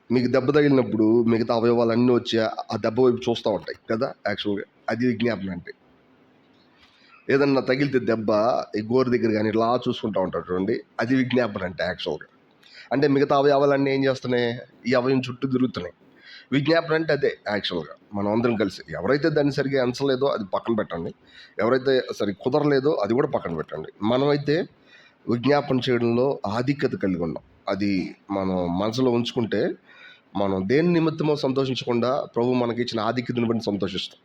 మీకు దెబ్బ తగిలినప్పుడు మిగతా అవయవాలన్నీ వచ్చి ఆ దెబ్బ వైపు చూస్తూ ఉంటాయి కదా. యాక్చువల్గా అది విజ్ఞాపన అంటే. ఏదన్నా తగిలితే దెబ్బ ఈ గోరు దగ్గర కానీ ఇలా చూసుకుంటూ ఉంటారు చూడండి, అది విజ్ఞాపన అంటే యాక్చువల్గా. అంటే మిగతా అవయవాలన్నీ ఏం చేస్తున్నాయి, ఈ అవయం చుట్టూ తిరుగుతున్నాయి. విజ్ఞాపన అంటే అదే యాక్చువల్గా. మనం అందరం కలిసి ఎవరైతే దాన్ని సరిగ్గా ఎంచలేదో అది పక్కన పెట్టండి, ఎవరైతే సరి కుదరలేదో అది కూడా పక్కన పెట్టండి. మనమైతే విజ్ఞాపన చేయడంలో ఆధిక్యత కలిగి ఉన్నాం. అది మనం మనసులో ఉంచుకుంటే మనం దేని నిమిత్తమో సంతోషించకుండా ప్రభు మనకి ఇచ్చిన ఆధిక్యతను బట్టి సంతోషిస్తాం.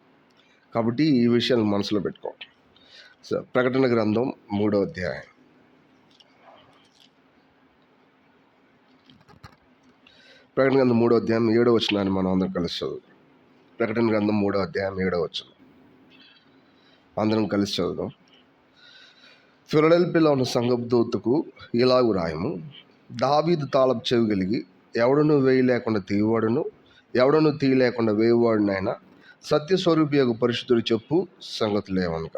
కాబట్టి ఈ విషయాన్ని మనసులో పెట్టుకోండి. సో ప్రకటన గ్రంథం 3వ అధ్యాయం. ప్రకటన గ్రంథం 3వ అధ్యాయం 7వ వచనాన్ని మనం అందరం కలిసి చదువు. ప్రకటన గ్రంథం 3వ అధ్యాయం 7వ వచనం అందరం కలిసి చదువుదాం. ఫిలడెల్ఫియాలో ఉన్న సంఘపు దూతకు ఇలాగు రాయము, దావీదు తాళపు చెవి కలిగి ఎవడను వేయి లేకుండా తీయవాడును, ఎవడను తీయ లేకుండా వేయవాడునైనా సత్యస్వరూపియగు పరిశుద్ధుడు చెప్పు సంగతులేవనుక.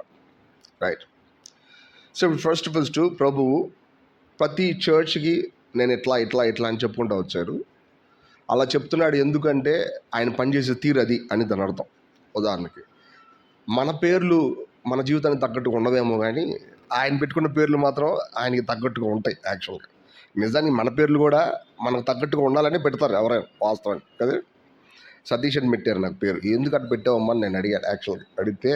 రైట్. సో ఫస్ట్ ప్రభువు ప్రతి చర్చ్కి నేను ఇట్లా ఇట్లా ఇట్లా అని చెప్పుకుంటూ వచ్చారు. అలా చెప్తున్నాడు ఎందుకంటే ఆయన పనిచేసే తీరు అది అని దాని అర్థం. ఉదాహరణకి మన పేర్లు మన జీవితానికి తగ్గట్టుగా ఉండవేమో కానీ ఆయన పెట్టుకున్న పేర్లు మాత్రం ఆయనకి తగ్గట్టుగా ఉంటాయి. యాక్చువల్గా నిజానికి మన పేర్లు కూడా మనకు తగ్గట్టుగా ఉండాలని పెడతారు ఎవరైనా, వాస్తవానికి కదా. సతీష్ అని పెట్టారు నాకు పేరు, ఎందుకంటే పెట్టావమ్మా అని నేను అడిగాను. యాక్చువల్గా అడిగితే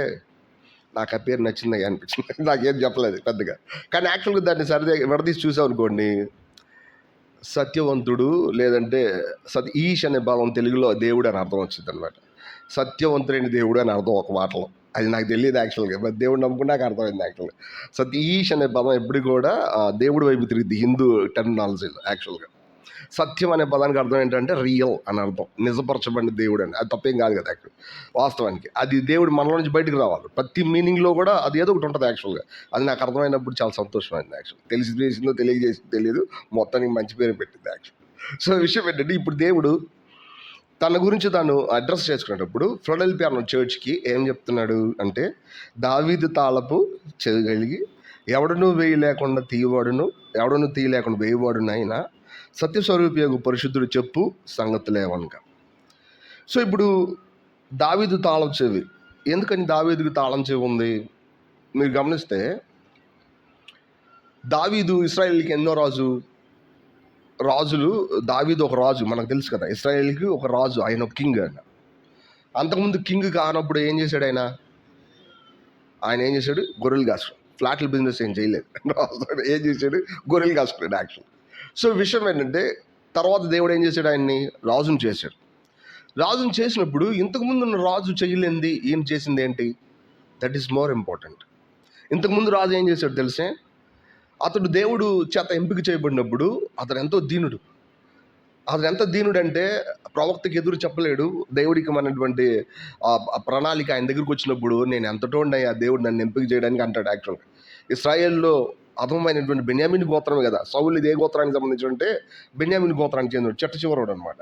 నాకు ఆ పేరు నచ్చింది అనిపించింది, నాకేం చెప్పలేదు పెద్దగా. కానీ యాక్చువల్గా దాన్ని సరిదే విడదీసి చూసావు అనుకోండి, సత్యవంతుడు లేదంటే ఈష్ అనే భావం తెలుగులో దేవుడు అని అర్థం వచ్చింది అనమాట. సత్యవంతుడైన దేవుడు అని అర్థం ఒక మాటలో. అది నాకు తెలియదు యాక్చువల్గా, బట్ దేవుడు నమ్ముకున్నాక అర్థమైంది. యాక్చువల్గా ఈష్ అనే పదం ఎప్పుడు కూడా దేవుడి వైపు తిరిగింది హిందూ టెర్మినాలజీలో. యాక్చువల్గా సత్యం అనే పదానికి అర్థం ఏంటంటే రియల్ అని అర్థం, నిజపరచబడిన దేవుడు అని. అది తప్పేం కాదు కదా యాక్చువల్. వాస్తవానికి అది దేవుడు మనలో నుంచి బయటకు రావాలి. ప్రతి మీనింగ్లో కూడా అది ఏదో ఒకటి ఉంటుంది యాక్చువల్గా. అది నాకు అర్థమైనప్పుడు చాలా సంతోషమైంది. యాక్చువల్ తెలిసిందో తెలియజేసిందో తెలియదు, మొత్తానికి మంచి పేరు పెట్టింది యాక్చువల్. సో విషయం ఏంటంటే ఇప్పుడు దేవుడు తన గురించి తాను అడ్రస్ చేసుకునేటప్పుడు ఫిలడెల్ఫియా చర్చ్కి ఏం చెప్తున్నాడు అంటే, దావీదు తాళపు చెవి కలిగి ఎవడను వేయి లేకుండా తీయవాడును, ఎవడను తీయ లేకుండా వేయవాడునైనా సత్యస్వరూపియగు పరిశుద్ధుడు చెప్పు సంగతులేవనుక. సో ఇప్పుడు దావీదు తాళం చెవి, ఎందుకని దావీదుకి తాళం చెవి ఉంది? మీరు గమనిస్తే దావీదు ఇశ్రాయేలుకి ఎన్నో రాజులు, దావీదు ఒక రాజు మనకు తెలుసు కదా. ఇశ్రాయేల్కి ఒక రాజు, ఆయన ఒక కింగ్. ఆయన అంతకుముందు కింగ్ కానప్పుడు ఏం చేశాడు ఆయన ఏం చేశాడు? గొర్రెలు కాసుకున్నాడు. ఫ్లాట్ల బిజినెస్ ఏం చేయలేదు. ఏం చేశాడు? గొర్రెలు కాసుకున్నాడు యాక్చువల్. సో విషయం ఏంటంటే తర్వాత దేవుడు ఏం చేశాడు? ఆయన్ని రాజును చేశాడు. రాజును చేసినప్పుడు ఇంతకుముందు ఉన్న రాజు చేయలేంది ఈయన చేసింది ఏంటి? That is more important. ఇంతకుముందు రాజు ఏం చేశాడు తెలిసే? అతడు దేవుడు చేత ఎంపిక చేయబడినప్పుడు అతడు ఎంతో దీనుడు. అతను ఎంత దీనుడు అంటే ప్రవక్తకి ఎదురు చెప్పలేడు. దేవుడికి మనటువంటి ఆ ప్రణాళిక ఆయన దగ్గరికి వచ్చినప్పుడు నేను ఎంతటోండయ్యా దేవుడు నన్ను ఎంపిక చేయడానికి అంటాడు. యాక్చువల్గా ఇశ్రాయేల్లో అధమైనటువంటి బెన్యామీన్ గోత్రమే కదా. సౌలు ఇది ఏ గోత్రానికి సంబంధించి అంటే బెన్యామీన్ గోత్రానికి చెందిన చెట్ట చివరోడు అనమాట.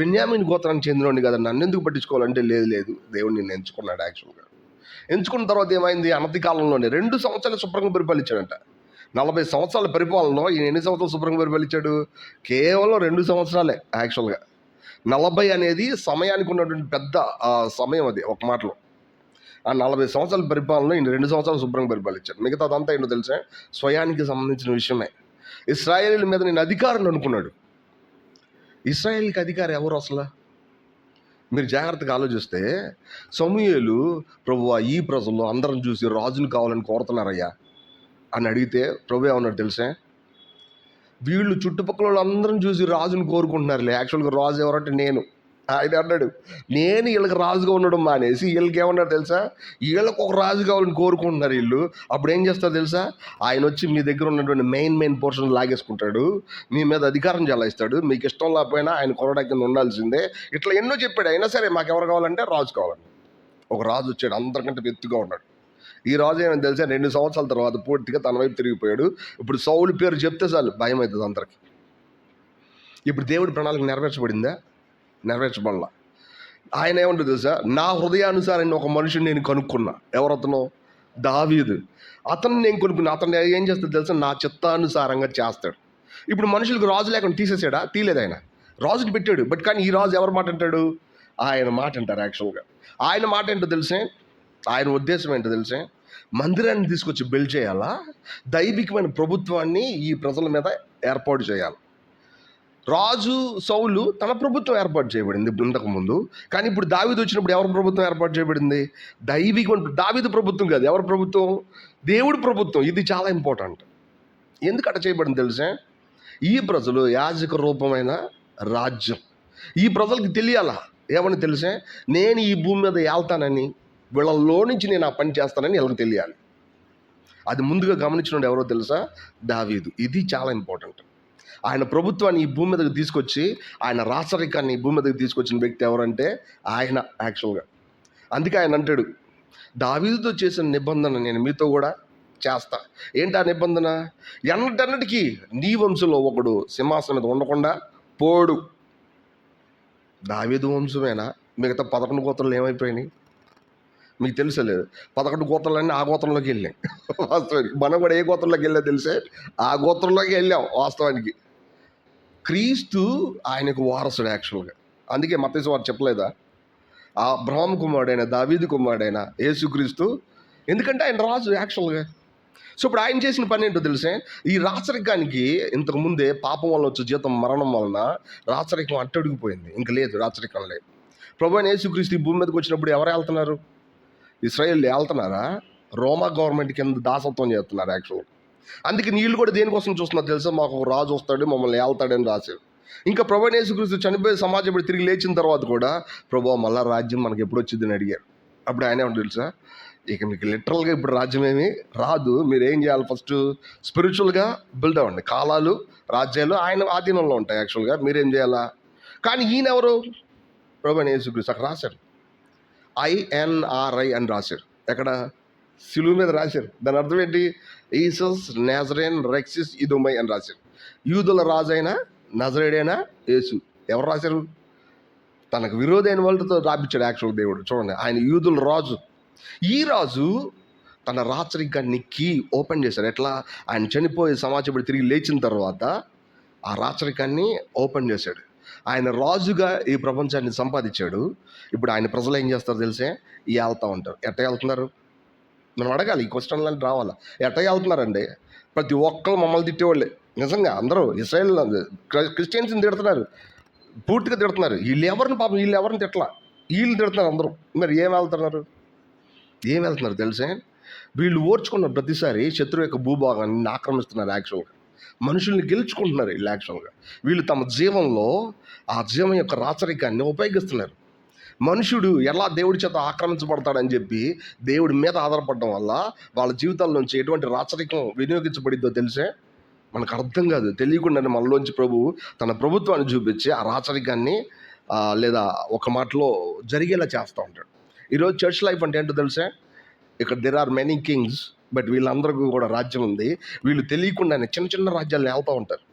బెన్యామీన్ గోత్రానికి చెందినోడిని కదా నన్ను ఎందుకు పట్టించుకోవాలంటే లేదు దేవుడు నిన్ను ఎంచుకున్నాడు. యాక్చువల్గా ఎంచుకున్న తర్వాత ఏమైంది? అనతి కాలంలోనే 2 సంవత్సరాలు శుభ్రంగా పరిపాలించాడంట. 40 సంవత్సరాల పరిపాలనలో ఈయన ఎన్ని సంవత్సరాలు శుభ్రంగా పరిపాలించాడు? కేవలం 2 సంవత్సరాలే. యాక్చువల్గా 40 అనేది సమయానికి ఉన్నటువంటి పెద్ద సమయం. అది ఒక మాటలో ఆ 40 సంవత్సరాల పరిపాలనలో ఈయన 2 సంవత్సరాలు శుభ్రంగా పరిపాలించాడు. మిగతా అదంతా ఏంటో తెలుసా? స్వయానికి సంబంధించిన విషయమే. ఇశ్రాయేలు మీద నేను అధికారం అనుకున్నాడు. ఇశ్రాయేల్కి అధికారం ఎవరు అసలు? మీరు జాగ్రత్తగా ఆలోచిస్తే సమూయేలు ప్రభువా ఈ ప్రజల్లో అందరం చూసి రాజును కావాలని కోరుతున్నారయ్యా అని అడిగితే ప్రభు ఏమన్నాడు తెలుసా? వీళ్ళు చుట్టుపక్కల వాళ్ళందరం చూసి రాజును కోరుకుంటున్నారులే, యాక్చువల్గా రాజు ఎవరంటే నేను, ఆయన అన్నాడు, నేను వీళ్ళకి రాజుగా ఉండడం మానేసి వీళ్ళకి ఏమన్నారు తెలుసా, వీళ్ళకి ఒక రాజు కావాలని కోరుకుంటున్నారు వీళ్ళు. అప్పుడు ఏం చేస్తారు తెలుసా, ఆయన వచ్చి మీ దగ్గర ఉన్నటువంటి మెయిన్ పోర్షన్ లాగేసుకుంటాడు, మీ మీద అధికారం చెలాయిస్తాడు, మీకు ఇష్టం లేకపోయినా ఆయన కొరడా కింద ఉండాల్సిందే. ఇట్లా ఎన్నో చెప్పాడు. అయినా సరే మాకు ఎవరు కావాలంటే రాజు కావాలని. ఒక రాజు వచ్చాడు, అందరికంటే ఎత్తుగా ఉన్నాడు. ఈ రాజు ఏమైనా తెలుసా, 2 సంవత్సరాల తర్వాత పూర్తిగా తన వైపు తిరిగిపోయాడు. ఇప్పుడు సౌలు పేరు చెప్తే చాలు భయం అవుతుంది అందరికి. ఇప్పుడు దేవుడి ప్రణాళిక నెరవేర్చబడిందా? నెరవేర్చబడలా. ఆయన ఏమంటుంది తెలుసా, నా హృదయానుసారాన్ని ఒక మనిషిని నేను కనుక్కున్నా. ఎవరతను? దావీదు. అతను నేను కొనుక్కున్నా. అతను ఏం చేస్తాడు తెలుసా, నా చిత్తానుసారంగా చేస్తాడు. ఇప్పుడు మనుషులకు రాజు లేకుండా తీసేసాడా? తీలేదు. ఆయన రాజుని పెట్టాడు. బట్ కానీ ఈ రాజు ఎవరి మాట అంటాడు? ఆయన మాట అంటారు. యాక్చువల్గా ఆయన మాట ఏంటో తెలిసే, ఆయన ఉద్దేశం ఏంటో తెలిసే, మందిరాన్ని తీసుకొచ్చి బిల్డ్ చేయాలా, దైవికమైన ప్రభుత్వాన్ని ఈ ప్రజల మీద ఏర్పాటు చేయాలి. రాజు సౌలు తన ప్రభుత్వం ఏర్పాటు చేయబడింది ఇంతకుముందు. కానీ ఇప్పుడు దావీదు వచ్చినప్పుడు ఎవరి ప్రభుత్వం ఏర్పాటు చేయబడింది? దైవికమైన. దావీదు ప్రభుత్వం కాదు, ఎవరి ప్రభుత్వం? దేవుడి ప్రభుత్వం. ఇది చాలా ఇంపార్టెంట్. ఎందుకు అట్లా చేయబడింది తెలిసే, ఈ ప్రజలు యాజక రూపమైన రాజ్యం. ఈ ప్రజలకు తెలియాలా ఏమని తెలిసే, నేను ఈ భూమి మీద వెళ్తానని, వీళ్ళలో నుంచి నేను ఆ పని చేస్తానని వీళ్ళకి తెలియాలి. అది ముందుగా గమనించిన ఎవరో తెలుసా? దావీదు. ఇది చాలా ఇంపార్టెంట్. ఆయన ప్రభుత్వాన్ని ఈ భూమి మీదకి తీసుకొచ్చి, ఆయన రాచరికాన్ని ఈ భూమి మీదకి తీసుకొచ్చిన వ్యక్తి ఎవరంటే ఆయన. యాక్చువల్గా అందుకే ఆయన అంటాడు, దావీదుతో చేసిన నిబంధన నేను మీతో కూడా చేస్తా. ఏంటి ఆ నిబంధన? ఎన్నటన్నిటికీ నీ వంశంలో ఒకడు సింహాసనం మీద ఉండకుండా పోడు. దావీదు వంశమేనా? మిగతా 11 గోత్రాలు ఏమైపోయినాయి మీకు తెలుసలేదు. 11 గోత్రాలన్నీ ఆ గోత్రంలోకి వెళ్ళాం. వాస్తవానికి మనం కూడా ఏ గోత్రంలోకి వెళ్ళా తెలిసే, ఆ గోత్రంలోకి వెళ్ళాం. వాస్తవానికి క్రీస్తు ఆయనకు వారసుడు యాక్చువల్గా. అందుకే మత్తయి వారు చెప్పలేదా, ఆ అబ్రహాము కుమారుడైన దావీదు కుమారుడైన యేసుక్రీస్తు, ఎందుకంటే ఆయన రాజు యాక్చువల్గా. సో ఇప్పుడు ఆయన చేసిన పని ఏంటో తెలిసే, ఈ రాచరికానికి ఇంతకుముందే పాపం వల్ల వచ్చే జీతం మరణం వలన రాచరికం అట్టడిగిపోయింది. ఇంక లేదు, రాచరికం లేదు. ప్రభువైన యేసుక్రీస్తు ఈ భూమి మీదకి వచ్చినప్పుడు ఎవరు వెళ్తున్నారు? ఇశ్రాయేల్ వెళ్తున్నారా? రోమా గవర్నమెంట్ కింద దాసత్వం చేస్తున్నారు యాక్చువల్గా. అందుకే నీళ్ళు కూడా దేనికోసం చూస్తున్నారు తెలుసా, మాకు ఒక రాజు వస్తాడు మమ్మల్ని వెళ్తాడని రాశారు. ఇంకా ప్రభువైన యేసుక్రీస్తు చనిపోయి సమాజం తిరిగి లేచిన తర్వాత కూడా, ప్రభువా మళ్ళా రాజ్యం మనకి ఎప్పుడు వచ్చిందని అడిగారు. అప్పుడు ఆయన ఏమంటారు తెలుసా, ఇక మీకు లిటరల్గా ఇప్పుడు రాజ్యం ఏమి రాదు, మీరు ఏం చేయాలి, ఫస్ట్ స్పిరిచువల్గా బిల్డ్ అవ్వండి. కాలాలు రాజ్యాలు ఆయన ఆధీనంలో ఉంటాయి యాక్చువల్గా, మీరేం చేయాలా. కానీ ఈయన ఎవరు? ప్రభువైన యేసుక్రీస్తు. అక్కడ రాశారు INRI అని రాశారు. ఎక్కడ? సిలువ మీద రాశారు. దాని అర్థం ఏంటి? ఈసస్ నాజరేన్ రెక్సిస్ ఇదుమై అని రాశారు. యూదుల రాజు అయిన నజరేడైన యేసు. ఎవరు రాశారు? తనకు విరోధైన వాళ్ళతో రాపించాడు యాక్చువల్ దేవుడు. చూడండి, ఆయన యూదుల రాజు. ఈ రాజు తన రాచరికాన్ని కీ ఓపెన్ చేశాడు. ఎట్లా? ఆయన చనిపోయి సమాజం తిరిగి లేచిన తర్వాత ఆ రాచరికాన్ని ఓపెన్ చేశాడు. ఆయన రాజుగా ఈ ప్రపంచాన్ని సంపాదించాడు. ఇప్పుడు ఆయన ప్రజలు ఏం చేస్తారు తెలిసే, వెళ్తూ ఉంటారు. ఎట్ట వెళ్తున్నారు? మనం అడగాలి, ఈ క్వశ్చన్లు రావాలా. ఎట్ట వెళ్తున్నారండి? ప్రతి ఒక్కరు మమ్మల్ని తిట్టేవాళ్ళే. నిజంగా అందరూ ఇశ్రాయేల్ క్రిస్టియన్స్ని తిడుతున్నారు, పూర్తిగా తిడుతున్నారు. వీళ్ళు ఎవరిని తిట్టలా, వీళ్ళు తిడుతున్నారు అందరూ. మరి ఏం వెళ్తున్నారు తెలిసే, వీళ్ళు ఓర్చుకున్న ప్రతిసారి శత్రువు యొక్క భూభాగాన్ని ఆక్రమిస్తున్నారు యాక్చువల్గా. మనుషుల్ని గెలుచుకుంటున్నారు వీళ్ళు యాక్చువల్గా. వీళ్ళు తమ జీవంలో ఆ జీవం యొక్క రాచరికాన్ని ఉపయోగిస్తున్నారు. మనుషుడు ఎలా దేవుడి చేత ఆక్రమించబడతాడని చెప్పి దేవుడి మీద ఆధారపడడం వల్ల వాళ్ళ జీవితాల నుంచి ఎటువంటి రాచరికం వినియోగించబడిద్దో తెలిసే మనకు అర్థం కాదు. తెలియకుండానే మనలోంచి ప్రభువు తన ప్రభుత్వాన్ని చూపించి ఆ రాచరికాన్ని లేదా ఒక మాటలో జరిగేలా చేస్తూ ఉంటాడు. ఈరోజు చర్చ్ లైఫ్ అంటే ఏంటో తెలిసే, ఇక్కడ there are many kings, but వీళ్ళందరికీ కూడా రాజ్యం ఉంది. వీళ్ళు తెలియకుండానే చిన్న చిన్న రాజ్యాలు వెళ్తూ ఉంటారు.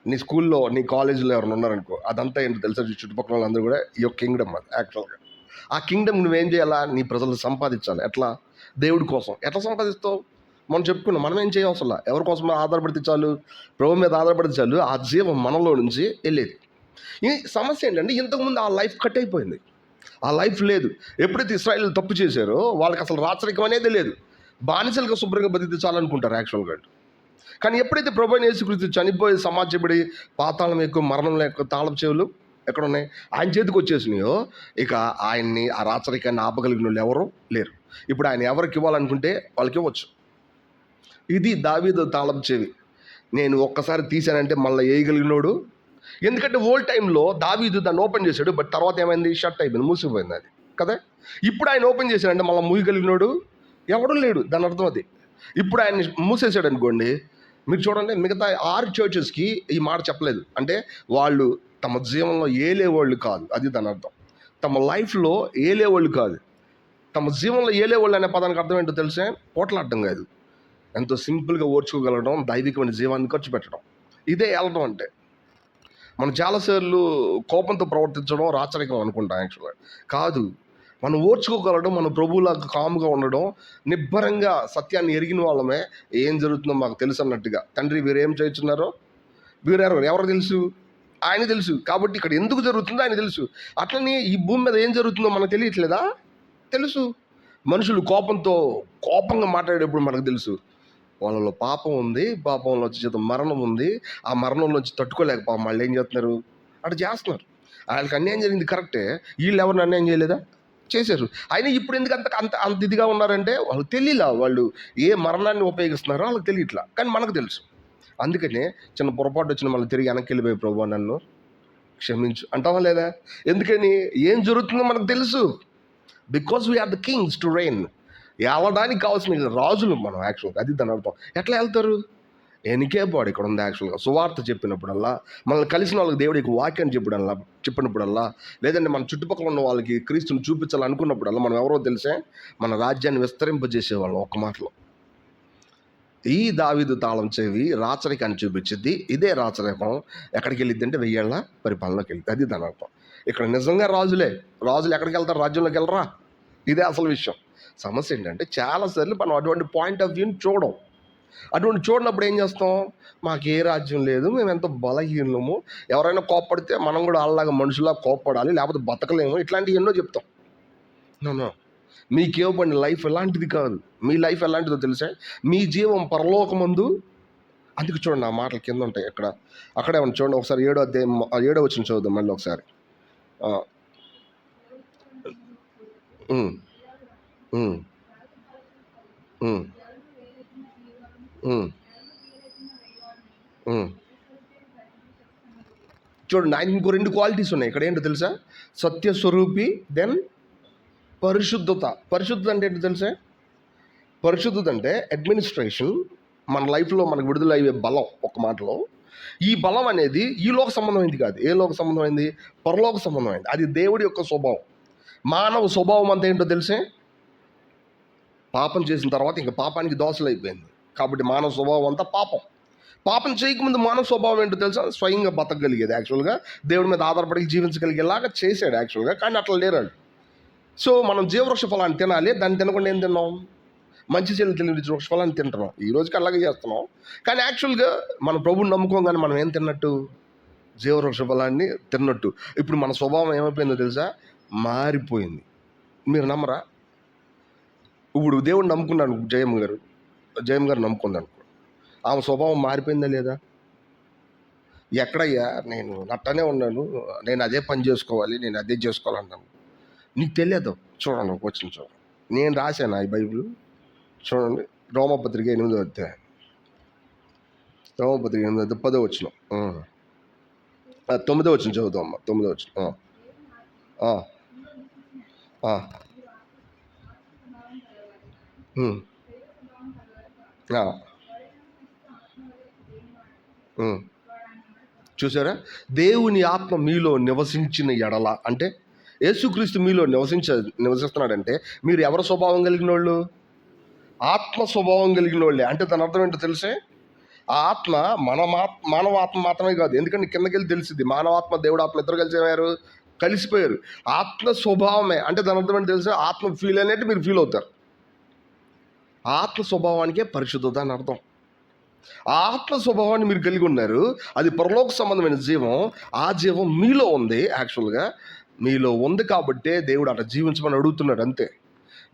నీ స్కూల్లో, నీ కాలేజీలో ఎవరైనా ఉన్నారనుకో, అదంతా ఏంటో తెలుసా, చుట్టుపక్కల వాళ్ళందరూ కూడా ఈ యొక్క కింగ్డమ్ అది యాక్చువల్గా. ఆ కింగ్డమ్ నువ్వేం చేయాలా? నీ ప్రజలు సంపాదించాలి. ఎట్లా? దేవుడి కోసం. ఎట్లా సంపాదిస్తావు? మనం చెప్పుకున్నాం, మనం ఏం చేయవసరం. ఎవరి కోసం ఆధారపడితే చాలు? ప్రభు మీద ఆధారపడితే చాలు, ఆ జీవం మనలో నుంచి వెళ్ళేది. ఈ సమస్య ఏంటంటే, ఇంతకుముందు ఆ లైఫ్ కట్ అయిపోయింది, ఆ లైఫ్ లేదు. ఎప్పుడైతే ఇశ్రాయేలు తప్పు చేశారో వాళ్ళకి అసలు రాచరికం అనేది లేదు. బానిసలుగా శుభ్రంగా బతికితే చాలనుకుంటారు యాక్చువల్గా. కానీ ఎప్పుడైతే ప్రభువైన యేసుక్రీస్తు చనిపోయి సమాజపడి పాతాళం యొక్క మరణం యొక్క తాళపు చెవులు ఎక్కడున్నాయి, ఆయన చేతికి వచ్చేసినాయో, ఇక ఆయన్ని ఆ రాచరికాన్ని ఆపగలిగిన వాళ్ళు ఎవరు లేరు. ఇప్పుడు ఆయన ఎవరికి ఇవ్వాలనుకుంటే వాళ్ళకి ఇవ్వచ్చు. ఇది దావీదు తాళపు చెవి. నేను ఒక్కసారి తీశానంటే మళ్ళీ వేయగలిగినోడు, ఎందుకంటే ఓల్డ్ టైంలో దావీదు దాన్ని ఓపెన్ చేశాడు, బట్ తర్వాత ఏమైంది, షట్ అయిపోయింది, మూసిపోయింది అది కదా. ఇప్పుడు ఆయన ఓపెన్ చేశాడంటే మళ్ళీ మూయగలిగినాడు ఎవడూ లేడు, దాని అర్థం అది. ఇప్పుడు ఆయన మూసేసాడు అనుకోండి, మీరు చూడండి మిగతా 6 చర్చెస్కి ఈ మాట చెప్పలేదు, అంటే వాళ్ళు తమ జీవనంలో ఏలేవాళ్ళు కాదు, అది దాని అర్థం. తమ లైఫ్లో ఏలేవాళ్ళు కాదు, తమ జీవనంలో ఏలేవాళ్ళు అనే పదానికి అర్థం ఏంటో తెలిసే, పోట్లాడడం కాదు, ఎంతో సింపుల్గా ఓర్చుకోగలగడం, దైవికమైన జీవాన్ని ఖర్చు పెట్టడం, ఇదే వెళ్ళడం అంటే. మనం చాలాసార్లు కోపంతో ప్రవర్తించడం రాచరికం అనుకుంటాం, యాక్చువల్గా కాదు. మనం ఓర్చుకోగలడం, మన ప్రభువులాగా కాముగా ఉండడం, నిబ్బరంగా సత్యాన్ని ఎరిగిన వాళ్ళమే, ఏం జరుగుతుందో మాకు తెలుసు అన్నట్టుగా. తండ్రి వీరేం చేస్తున్నారో ఎవరు తెలుసు, ఆయన తెలుసు, కాబట్టి ఇక్కడ ఎందుకు జరుగుతుందో ఆయన తెలుసు. అట్లనే ఈ భూమి మీద ఏం జరుగుతుందో మనకు తెలియట్లేదా, తెలుసు. మనుషులు కోపంగా మాట్లాడేటప్పుడు మనకు తెలుసు, వాళ్ళలో పాపం ఉంది, పాపంలో వచ్చే మరణం ఉంది, ఆ మరణంలోంచి తట్టుకోలేకపోతే వాళ్ళు ఏం చేస్తున్నారు, అటు చేస్తున్నారు. వాళ్ళకి అన్యాయం జరిగింది కరెక్టే, వీళ్ళు ఎవరిని అన్యాయం చేయలేదా, చేశారు. అయినా ఇప్పుడు ఎందుకు అంత అంత అంత ఇదిగా ఉన్నారంటే వాళ్ళకి తెలియలా, వాళ్ళు ఏ మరణాన్ని ఉపయోగిస్తున్నారో వాళ్ళకి తెలియట్లా, కానీ మనకు తెలుసు. అందుకనే చిన్న పొరపాటు వచ్చిన మళ్ళీ తిరిగి వెనక్కి వెళ్ళిపోయి, ప్రభు నన్ను క్షమించు అంటావా లేదా? ఎందుకని, ఏం జరుగుతుందో మనకు తెలుసు. Because we are the kings to reign. ఏలడానికి కావాల్సిన రాజులు మనం, యాక్చువల్గా అది దాని అర్థం. ఎట్లా వెళ్తారు, ఎనికే బాడీ ఇక్కడ ఉంది. యాక్చువల్గా సువార్త చెప్పినప్పుడల్లా, మనల్ని కలిసిన వాళ్ళకి దేవుడికి వాక్యాన్ని చెప్పినప్పుడల్లా, లేదంటే మన చుట్టుపక్కల ఉన్న వాళ్ళకి క్రీస్తుని చూపించాలనుకున్నప్పుడల్లా మనం ఎవరో తెలిసే, మన రాజ్యాన్ని విస్తరింపజేసేవాళ్ళం. ఒక్క మాటలో ఈ దావీదు తాళం చెవి రాచరికాన్ని చూపించింది. ఇదే రాచరికం ఎక్కడికి వెళ్ళిద్ది అంటే 1000 ఏళ్ల పరిపాలనలోకి వెళ్ళింది, అది దాని అర్థం. ఇక్కడ నిజంగా రాజులు ఎక్కడికి వెళ్తారు, రాజ్యంలోకి వెళ్ళరా, ఇదే అసలు విషయం. సమస్య ఏంటంటే చాలాసార్లు మనం అటువంటి పాయింట్ ఆఫ్ వ్యూని అటువంటి చూడనప్పుడు ఏం చేస్తాం, మాకు ఏ రాజ్యం లేదు, మేము ఎంతో బలహీనము, ఎవరైనా కోప్పడితే మనం కూడా వాళ్ళలాగా మనుషులా కోప్పడాలి, లేకపోతే బతకలేము, ఇట్లాంటివి ఎన్నో చెప్తాం. నో, మీకేవ్వండి లైఫ్ ఎలాంటిది కాదు. మీ లైఫ్ ఎలాంటిదో తెలుసా, మీ జీవం పరలోకమందు. అందుకు చూడండి, ఆ మాటలు కింద ఉంటాయి, అక్కడే ఉంది చూడండి. ఒకసారి 7వ వచనం చదువుదాం మళ్ళీ ఒకసారి. ఉమ్, ఉమ్, ఉమ్, ఉమ్, ఉమ్. చూడండి, ఆయన ఇంకో 2 క్వాలిటీస్ ఉన్నాయి ఇక్కడ. ఏంటో తెలుసా, సత్యస్వరూపి, దెన్ పరిశుద్ధత. పరిశుద్ధత అంటే ఏంటో తెలుసా, పరిశుద్ధత అంటే అడ్మినిస్ట్రేషన్, మన లైఫ్లో మనకు విడుదలయ్యే బలం. ఒక మాటలో ఈ బలం అనేది ఈ లోక సంబంధమైంది కాదు. ఏ లోక సంబంధమైంది, పరలోక సంబంధమైంది. అది దేవుడి యొక్క స్వభావం. మానవ స్వభావం అంతా ఏంటో తెలిసే, పాపం చేసిన తర్వాత ఇంకా పాపానికి దోషలు అయిపోయింది. కాబట్టి మానవ స్వభావం అంతా పాపం చేయకముందు మానవ స్వభావం ఏంటో తెలుసా, స్వయంగా బతకగలిగేది. యాక్చువల్గా దేవుడి మీద ఆధారపడి జీవించగలిగేలాగా చేశాడు యాక్చువల్గా, కానీ అట్లా లేరండి. సో మనం జీవవృక్ష ఫలాన్ని తినాలి, దాన్ని తినకుండా ఏం తిన్నాం, మంచి చెల్లి తెలియని వృక్ష ఫలాన్ని తింటున్నాం. ఈ రోజుకి అలాగే చేస్తున్నాం, కానీ యాక్చువల్గా మన ప్రభువుని నమ్ముకోగానే మనం ఏం తిన్నట్టు, జీవవృక్ష ఫలాన్ని తిన్నట్టు. ఇప్పుడు మన స్వభావం ఏమైపోయిందో తెలుసా, మారిపోయింది. మీరు నమ్మరా, ఇప్పుడు దేవుడిని నమ్ముకున్నాను, జయమ్మ గారు నమ్ముకుంది అనుకో, ఆమె స్వభావం మారిపోయిందా లేదా? ఎక్కడయ్యా, నేను అట్టనే ఉన్నాను, నేను అదే పని చేసుకోవాలి, నేను అదే చేసుకోవాలన్నాను. నీకు తెలియదు. చూడండి, ఒక వచ్చిన చూడండి, నేను రాశాను ఈ బైబిల్. చూడండి, రోమపత్రిక 8వ అధ్యాయం, రోమపత్రిక 8వ అధ్యాయం 10వ వచనం, 9వ వచనం చదువుతాం అమ్మ. 9వ వచనం. దేవుని ఆత్మ మీలో నివసించిన ఎడల, అంటే యేసుక్రీస్తు మీలో నివసిస్తున్నాడంటే మీరు ఎవరి స్వభావం కలిగిన వాళ్ళు, ఆత్మ స్వభావం కలిగిన వాళ్ళే. అంటే దాని అర్థం ఏంటో తెలిసే, ఆ ఆత్మ మానవ ఆత్మ మాత్రమే కాదు, ఎందుకంటే కిందకి వెళ్ళి తెలిసింది, మానవాత్మ దేవుడు ఆత్మ ఇద్దరు కలిసిపోయారు. ఆత్మ స్వభావమే. అంటే దాని అర్థం ఏంటో తెలిసే, ఆత్మ ఫీల్ అనేది మీరు ఫీల్ అవుతారు. ఆత్మ స్వభావానికే పరిశుద్ధత అని అర్థం. ఆత్మ స్వభావాన్ని మీరు కలిగి ఉన్నారు, అది పరలోక సంబంధమైన జీవం. ఆ జీవం మీలో ఉంది. యాక్చువల్గా మీలో ఉంది కాబట్టే దేవుడు అట్లా జీవించమని అడుగుతున్నాడు, అంతే.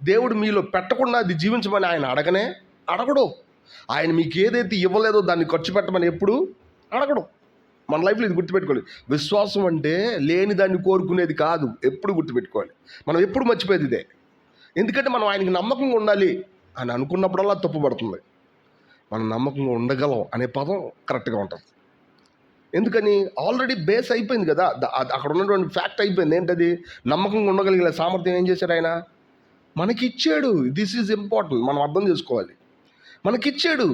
దేవుడు మీలో పెట్టకుండా అది జీవించమని ఆయన అడగడు. ఆయన మీకు ఏదైతే ఇవ్వలేదో దాన్ని ఖర్చు పెట్టమని ఎప్పుడు అడగడు. మన లైఫ్లో ఇది గుర్తుపెట్టుకోవాలి. విశ్వాసం అంటే లేని దాన్ని కోరుకునేది కాదు, ఎప్పుడు గుర్తుపెట్టుకోవాలి. మనం ఎప్పుడు మర్చిపోయేది ఇదే. ఎందుకంటే మనం ఆయనకి నమ్మకంగా ఉండాలి అని అనుకున్నప్పుడల్లా తప్పు పడుతుంది. మనం నమ్మకంగా ఉండగలం అనే పదం కరెక్ట్గా ఉంటుంది. ఎందుకని? ఆల్రెడీ బేస్ అయిపోయింది కదా, అక్కడ ఉన్నటువంటి ఫ్యాక్ట్ అయిపోయింది. ఏంటది? నమ్మకంగా ఉండగలిగిన సామర్థ్యం ఏం చేశాడు ఆయన? మనకిచ్చాడు. దిస్ ఈజ్ ఇంపార్టెంట్, మనం అర్థం చేసుకోవాలి. మనకిచ్చాడు.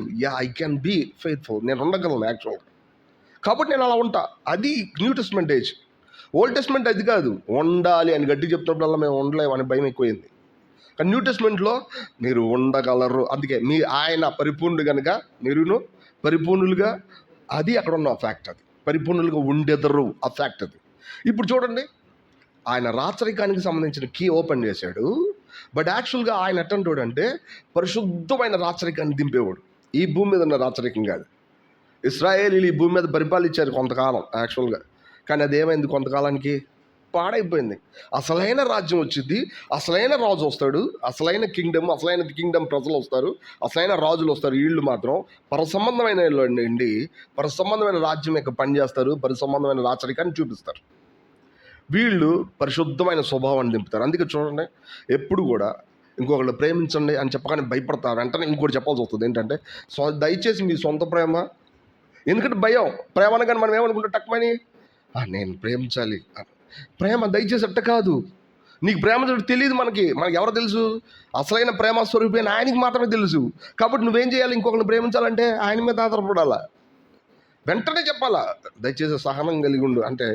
ఐ క్యాన్ బీ ఫెయిత్ఫుల్, నేను ఉండగలను యాక్చువల్గా, కాబట్టి నేను అలా ఉంటా. అది new testament age. Old testament అది కాదు, ఉండాలి అని గట్టి చెప్తున్నప్పుడల్లా మేము ఉండలేము అని భయం ఎక్కువైంది. కానీ న్యూ టెస్ట్మెంట్లో మీరు ఉండగలరు. అందుకే ఆయన పరిపూర్ణుడు కనుక మీరును పరిపూర్ణులుగా, అది అక్కడ ఉన్న ఫ్యాక్ట్. అది పరిపూర్ణులుగా ఉండెదరు, ఆ ఫ్యాక్ట్ అది. ఇప్పుడు చూడండి, ఆయన రాచరికానికి సంబంధించిన కీ ఓపెన్ చేశాడు. బట్ యాక్చువల్గా ఆయన ఎట్టంటోడు అంటే పరిశుద్ధమైన రాచరికాన్ని దింపేవాడు. ఈ భూమి మీద ఉన్న రాచరికం కాదు. ఇశ్రాయేలీలు ఈ భూమి మీద పరిపాలించారు కొంతకాలం యాక్చువల్గా, కానీ అది ఏమైంది? కొంతకాలానికి పాడైపోయింది. అసలైన రాజ్యం వచ్చింది, అసలైన రాజు వస్తాడు, అసలైన కింగ్డమ్ ప్రజలు వస్తారు, అసలైన రాజులు వస్తారు. వీళ్ళు మాత్రం పరసంబంధమైన నుండి పరసంబంధమైన రాజ్యం యొక్క పనిచేస్తారు, పరసంబంధమైన రాచరికాన్ని చూపిస్తారు. వీళ్ళు పరిశుద్ధమైన స్వభావాన్ని దింపుతారు. అందుకే చూడండి, ఎప్పుడు కూడా ఇంకొకళ్ళు ప్రేమించండి అని చెప్పగానే భయపడతారు, వెంటనే ఇంకోటి చెప్పాల్సి వస్తుంది. ఏంటంటే దయచేసి మీ సొంత ప్రేమ. ఎందుకంటే భయం. ప్రేమ అనగానే మనం ఏమనుకుంటాం? టక్మని నేను ప్రేమించాలి. ప్రేమ దయచేసి అట్ట కాదు. నీకు ప్రేమ తెలియదు. మనకి ఎవరో తెలుసు? అసలైన ప్రేమ స్వరూపైన ఆయనకి మాత్రమే తెలుసు. కాబట్టి నువ్వేం చేయాలి? ఇంకొకరిని ప్రేమించాలంటే ఆయన మీద ఆధారపడాలా, వెంటనే చెప్పాలా, దయచేసి సహనం కలిగి ఉండు అంటే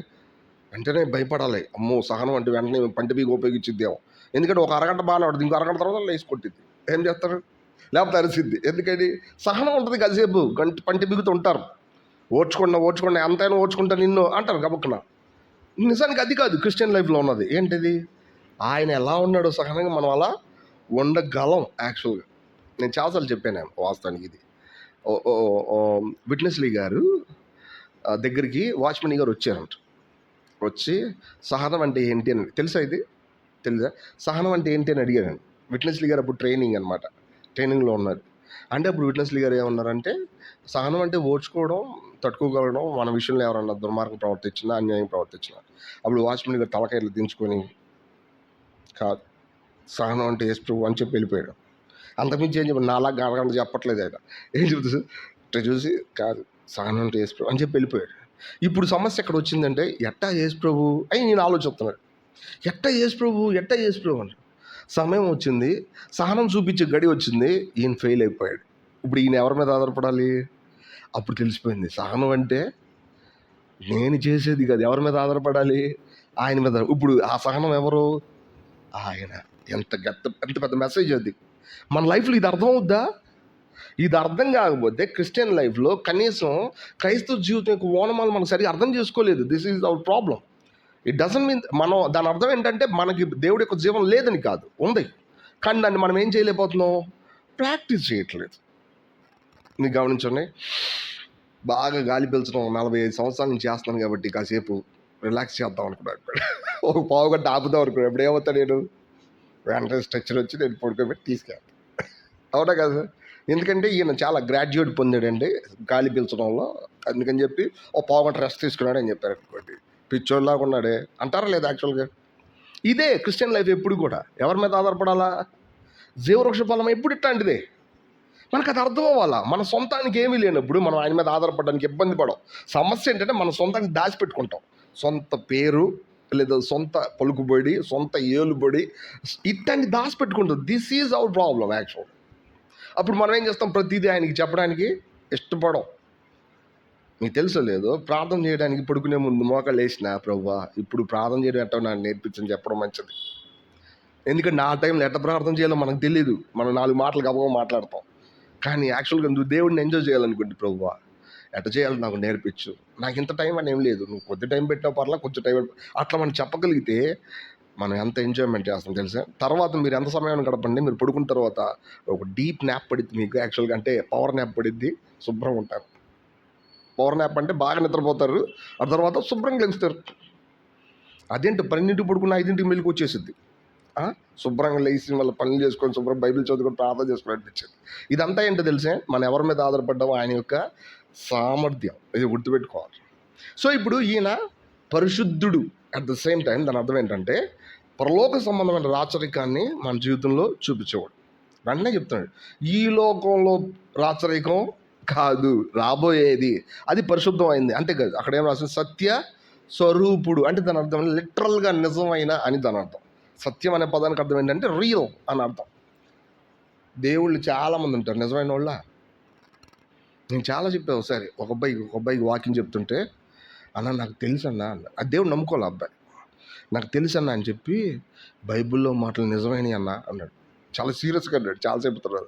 వెంటనే భయపడాలి. అమ్మో, సహనం అంటే వెంటనే పంటి బీగ ఉపయోగించిద్దాం. ఎందుకంటే ఒక అరగంట బాగానే పడుతుంది, ఇంకో అరగంట తర్వాత లేచి కొట్టిద్ది. ఏం చేస్తారు? లేకపోతే అరిసిద్ది. ఎందుకని? సహనం ఉంటుంది కాసేపు, పంటి బిగుతూ ఉంటారు. ఓడ్చుకున్నా ఎంతైనా ఓడ్చుకుంటా నిన్ను అంటారు గబుక్కున. నిజానికి అది కాదు క్రిస్టియన్ లైఫ్లో ఉన్నది. ఏంటిది? ఆయన ఎలా ఉన్నాడో సహనంగా మనం అలా ఉండగలం. యాక్చువల్గా నేను చాలాసార్లు చెప్పాను వాస్తవానికి. ఇది విట్నెస్లీ గారు దగ్గరికి వాచ్మెన్ గారు వచ్చారంట. వచ్చి సహనం అంటే ఏంటి అని తెలుసా? సహనం అంటే ఏంటి అని అడిగాను. విట్నెస్లీ గారు అప్పుడు ట్రైనింగ్లో ఉన్నారు. అంటే అప్పుడు విట్నెస్లీ గారు ఏమన్నారంటే, సహనం అంటే ఓర్చుకోవడం, తట్టుకోగలడం, మన విషయంలో ఎవరన్నా దుర్మార్గం ప్రవర్తించినా, అన్యాయం ప్రవర్తించినా. అప్పుడు వాచ్మెన్ గారు తలకాయలు దించుకొని, కాదు సహనం అంటే యేసు ప్రభువు అని చెప్పి వెళ్ళిపోయాడు. అంతకుమించి ఏం చెప్పాడు? నాలా గడగంట చెప్పట్లేదు ఆయన. ఏం చెప్తుంది? ఇట్లా చూసి, కాదు సహనం అంటే యేసు ప్రభు అని చెప్పి వెళ్ళిపోయాడు. ఇప్పుడు సమస్య ఎక్కడ వచ్చిందంటే, ఎట్టా యేసు ప్రభు అని నేను ఆలోచిస్తున్నాడు. ఎట్టా యేసు ప్రభు అని. సమయం వచ్చింది, సహనం చూపించే గడి వచ్చింది, ఈయన ఫెయిల్ అయిపోయాడు. ఇప్పుడు ఈయన ఎవరి మీద ఆధారపడాలి? అప్పుడు తెలిసిపోయింది, సహనం అంటే నేను చేసేది కాదు, ఎవరి మీద ఆధారపడాలి? ఆయన మీద. ఇప్పుడు ఆ సహనం ఎవరు? ఆయన. ఎంత పెద్ద మెసేజ్ అది. మన లైఫ్లో ఇది అర్థం అవుద్దా? ఇది అర్థం కాకపోతే క్రిస్టియన్ లైఫ్లో కనీసం క్రైస్తవ జీవితం యొక్క ఓనమాలు మనం సరిగా అర్థం చేసుకోలేదు. This is our problem. It doesn't mean మనం దాని అర్థం ఏంటంటే మనకి దేవుడి యొక్క జీవం లేదని కాదు, ఉంది. కానీ దాన్ని మనం ఏం చేయలేకపోతున్నాం? ప్రాక్టీస్ చేయట్లేదు. మీరు గమనించండి, బాగా గాలి పీల్చడం 45 సంవత్సరాల నుంచి చేస్తున్నాను కాబట్టి కాసేపు రిలాక్స్ చేద్దాం అనుకున్నాను. ఒక పావు గంట ఆపుదాం అనుకున్నాను. ఇప్పుడు ఏమవుతా నేను వెంటనే స్ట్రెచ్చర్ వచ్చి నేను పడుకోబెట్టి తీసుకెళ్తాను. అవునా కదా? ఎందుకంటే ఈయన చాలా గ్రాడ్యుయేట్ పొందాడండి గాలి పీల్చడంలో. అందుకని చెప్పి ఓ పావు గంట రెస్ట్ తీసుకున్నాడు అని చెప్పారు అనుకోండి. పిచ్చోళ్ళలాగా ఉన్నాడే అంటారా లేదా? యాక్చువల్గా ఇదే క్రిస్టియన్ లైఫ్. ఎప్పుడు కూడా ఎవరి మీద ఆధారపడాలా? జీవవృక్ష ఫలం ఎప్పుడు ఇట్లాంటిదే. మనకు అది అర్థం అవ్వాలా. మన సొంతానికి ఏమీ లేనప్పుడు మనం ఆయన మీద ఆధారపడడానికి ఇబ్బంది పడం. సమస్య ఏంటంటే మన సొంతానికి దాచిపెట్టుకుంటాం. సొంత పేరు లేదా సొంత పలుకుబడి, సొంత ఏలుబడి, ఇట్లాంటి దాచిపెట్టుకుంటాం. This is our problem actual. అప్పుడు మనం ఏం చేస్తాం? ప్రతిదీ ఆయనకి చెప్పడానికి ఇష్టపడం. మీకు తెలుసో లేదో, ప్రార్థన చేయడానికి పడుకునే ముందు మోకాళ్ళు వేసిన, ప్రభువా ఇప్పుడు ప్రార్థన చేయడం ఎట్టో నాకు నేర్పించని చెప్పడం మంచిది. ఎందుకంటే నా టైంలో ఎట్ట ప్రార్థన చేయాలో మనకు తెలియదు. మనం 4 మాటలు గబగబా మాట్లాడతాం. కానీ యాక్చువల్గా నువ్వు దేవుడిని ఎంజాయ్ చేయాలనుకుంటే, ప్రభువా ఎట్ట చేయాలి నాకు నేర్పించు, నాకు ఇంత టైం అని ఏం లేదు, నువ్వు కొద్ది టైం పెట్టావు పర్లా, కొంచెం టైం అట్లా మనం చెప్పగలిగితే మనం ఎంత ఎంజాయ్మెంట్ చేస్తాం తెలుసా. తర్వాత మీరు ఎంత సమయం గడపండి, మీరు పడుకున్న తర్వాత ఒక డీప్ న్యాప్ పడిద్ది మీకు. యాక్చువల్గా అంటే పవర్ న్యాప్ పడిద్ది, శుభ్రం ఉంటారు. పవర్ న్యాప్ అంటే బాగా నిద్రపోతారు, ఆ తర్వాత శుభ్రంగా లెగుస్తారు. అదేంటి 12ంటికి పడుకున్న 5ంటికి మెలకు వచ్చేసిద్ది. శుభ్రంగా లేచి వాళ్ళ పనులు చేసుకొని శుభ్రం బైబిల్ చదువుకొని ప్రార్థన చేసుకుని అనిపించింది. ఇదంతా ఏంటో తెలిసే, మనం ఎవరి మీద ఆధారపడ్డామో ఆయన యొక్క సామర్థ్యం. ఇది గుర్తుపెట్టుకోవాలి. సో ఇప్పుడు ఈయన పరిశుద్ధుడు. అట్ ద సేమ్ టైం దాని అర్థం ఏంటంటే పరలోక సంబంధమైన రాచరికాన్ని మన జీవితంలో చూపించేవాడు. వెంటనే చెప్తున్నాడు, ఈ లోకంలో రాచరికం కాదు, రాబోయేది. అది పరిశుద్ధం అయింది అంతే కాదు. అక్కడ ఏం రాసింది? సత్య స్వరూపుడు అంటే దాని అర్థం లిటరల్గా నిజమైన అని దాని అర్థం. సత్యం అనే పదానికి అర్థం ఏంటంటే రియల్ అని అర్థం. దేవుళ్ళు చాలామంది ఉంటారు నిజమైన వాళ్ళ. నేను చాలా చెప్పాను. ఒకసారి ఒక అబ్బాయికి వాకింగ్ చెప్తుంటే, అన్న నాకు తెలుసు అన్న అది దేవుడు నమ్ముకోవాలి. అబ్బాయి నాకు తెలుసు అన్న అని చెప్పి, బైబిల్లో మాటలు నిజమైనవి అన్న అన్నాడు. చాలా సీరియస్గా అన్నాడు. చాలాసేపు తర్వాత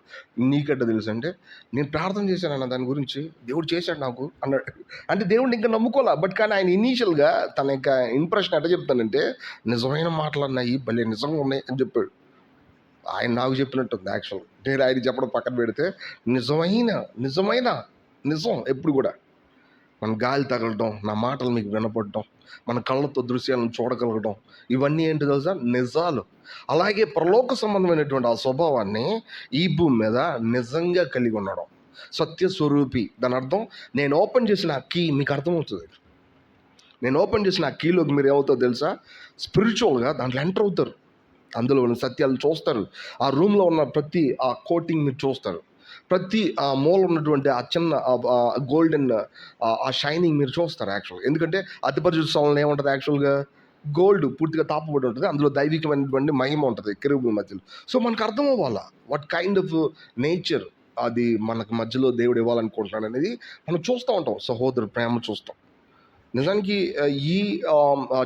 నీకట్ట తెలుసు అంటే, నేను ప్రార్థన చేశానన్న దాని గురించి, దేవుడు చేశాడు నాకు అన్నాడు. అంటే దేవుడిని ఇంకా నమ్ముకోలే. బట్ కానీ ఆయన ఇనీషియల్గా తన యొక్క ఇంప్రెషన్ ఎట్లా చెప్తానంటే, నిజమైన మాటలు అన్నాయి, భలే నిజంగా ఉన్నాయి అని చెప్పాడు. ఆయన నాకు చెప్పినట్టుంది యాక్చువల్. నేను ఆయన చెప్పడం పక్కన పెడితే, నిజమైన నిజం ఎప్పుడు కూడా మన గాలి తగలటం, నా మాటలు మీకు వినపడటం, మన కళ్ళతో దృశ్యాలను చూడగలగడం, ఇవన్నీ ఏంటి తెలుసా? నిజాలు. అలాగే పరలోక సంబంధమైనటువంటి ఆ స్వభావాన్ని ఈ భూమి మీద నిజంగా కలిగి ఉండడం. సత్యస్వరూపి దాని అర్థం, నేను ఓపెన్ చేసిన ఆ కీ మీకు అర్థమవుతుంది. నేను ఓపెన్ చేసిన ఆ కీలోకి మీరు ఏమవుతుందో తెలుసా? స్పిరిచువల్గా దాంట్లో ఎంటర్ అవుతారు. అందులో ఉన్న సత్యాలు చూస్తారు. ఆ రూమ్లో ఉన్న ప్రతి ఆ కోటింగ్ మీరు చూస్తారు. ప్రతి ఆ మూల ఉన్నటువంటి ఆ చిన్న గోల్డెన్ ఆ షైనింగ్ మీరు చూస్తారు యాక్చువల్గా. ఎందుకంటే అతి పరిశుద్ధ స్థలంలో ఏముంటుంది యాక్చువల్గా? గోల్డ్ పూర్తిగా తాపబడి ఉంటుంది. అందులో దైవికమైనటువంటి మహిమ ఉంటుంది కెరూబుల మధ్యలో. సో మనకు అర్థం అవ్వాలా వాట్ కైండ్ ఆఫ్ నేచర్ అది మనకు మధ్యలో దేవుడు ఇవ్వాలనుకుంటున్నాడు అనేది మనం చూస్తూ ఉంటాం. సహోదరు ప్రేమ చూస్తాం. నిజానికి ఈ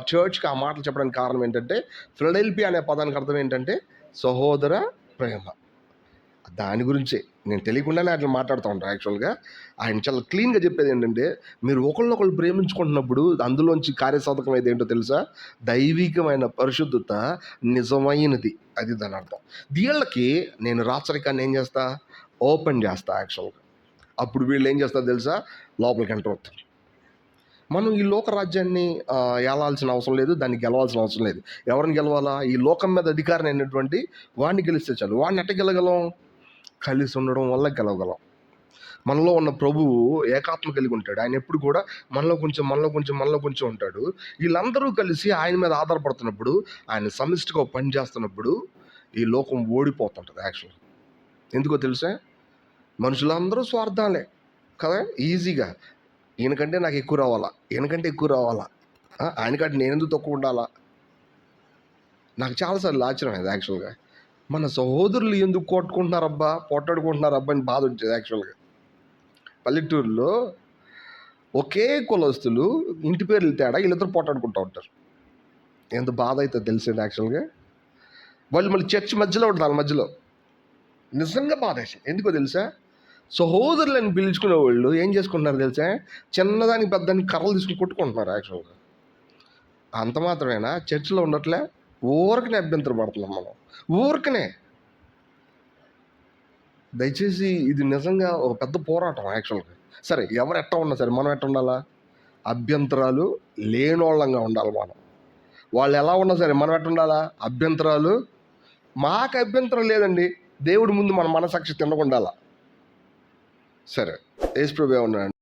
చర్చ్కి ఆ మాటలు చెప్పడానికి కారణం ఏంటంటే, ఫిలడెల్ఫియా అనే పదానికి అర్థం ఏంటంటే సహోదర ప్రేమ. దాని గురించే నేను తెలియకుండానే అట్లా మాట్లాడుతూ ఉంటాను యాక్చువల్గా. ఆయన చాలా క్లీన్గా చెప్పేది ఏంటంటే, మీరు ఒకళ్ళనొకళ్ళు ప్రేమించుకుంటున్నప్పుడు అందులోంచి కార్యసాధకం అయితే ఏంటో తెలుసా? దైవికమైన పరిశుద్ధత నిజమైనది, అది దాని అర్థం. వీళ్ళకి నేను రాచరికాన్ని ఏం చేస్తా? ఓపెన్ చేస్తా యాక్చువల్గా. అప్పుడు వీళ్ళు ఏం చేస్తారు తెలుసా? లోపలికి ఎంటర్ అవుతారు. మనం ఈ లోక రాజ్యాన్ని ఏలాల్సిన అవసరం లేదు, దాన్ని గెలవాల్సిన అవసరం లేదు. ఎవరిని గెలవాలా? ఈ లోకం మీద అధికారం అయినటువంటి వాడిని గెలిస్తే చాలు. వాడిని ఎట్ట గెలగలం? కలిసి ఉండడం వల్ల గెలవగలం. మనలో ఉన్న ప్రభువు ఏకాత్మ కలిగి ఉంటాడు. ఆయన ఎప్పుడు కూడా మనలో కొంచెం ఉంటాడు. వీళ్ళందరూ కలిసి ఆయన మీద ఆధారపడుతున్నప్పుడు, ఆయన సమిష్టిగా పని చేస్తున్నప్పుడు ఈ లోకం ఓడిపోతుంటుంది యాక్చువల్. ఎందుకో తెలుసా? మనుషులందరూ స్వార్థాలే కదా. ఈజీగా ఈయనకంటే నాకు ఎక్కువ రావాలా, ఆయనకంటే నేను ఎందుకు తక్కువ ఉండాలా. నాకు చాలాసార్లు ఆశ్చర్యం అయింది యాక్చువల్గా. మన సహోదరులు ఎందుకు పోట్లాడుకుంటున్నారబ్బా అని బాధ వచ్చేది యాక్చువల్గా. పల్లెటూరులో ఒకే కులస్తులు ఇంటి పేర్లు తేడా వీళ్ళిద్దరు పోట్లాడుకుంటూ ఉంటారు. ఎంత బాధ అవుతుందో తెలిసింది యాక్చువల్గా. వాళ్ళు మళ్ళీ చర్చ్ మధ్యలో ఉంటారు. మధ్యలో నిజంగా బాధ వేసింది. ఎందుకో తెలుసా? సహోదరులను పిలుచుకునే వాళ్ళు ఏం చేసుకుంటున్నారు తెలుసా? చిన్నదానికి పెద్దానికి కర్రలు తీసుకుని కొట్టుకుంటున్నారు యాక్చువల్గా. అంత మాత్రమేనా? చర్చిలో ఉండట్లే, ఊరికనే అభ్యంతరం పడుతున్నాం మనం, ఊరికనే. దయచేసి ఇది నిజంగా ఒక పెద్ద పోరాటం యాక్చువల్గా. సరే, ఎవరు ఎట్లా ఉన్నా సరే మనం ఎట్లా ఉండాలా? అభ్యంతరాలు లేనోళ్ళంగా ఉండాలి మనం. వాళ్ళు ఎలా ఉన్నా సరే మనం ఎట్లా ఉండాలా? అభ్యంతరాలు మాకు అభ్యంతరం లేదండి, దేవుడి ముందు మన మనసాక్షి తినకుండాలా. సరే, యేసు ప్రభు ఏమన్నాడు?